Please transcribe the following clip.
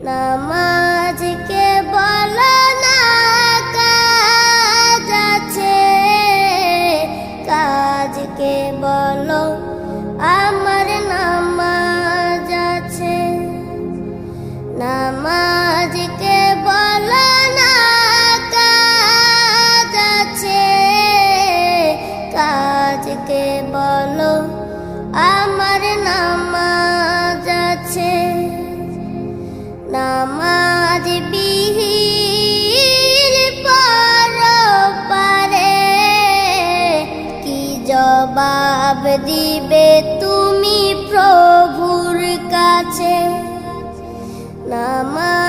নামাজকে বলো না কাজ আছে, কাজকে বলো আমার নামাজ আছে। নামাজকে বলো না কাজ আছে, কাজকে বলো আমার নামাজ আছে। নামাজ বিহীন পরপারে কি জবাব দিবে তুমি প্রভুর কাছে? নামাজ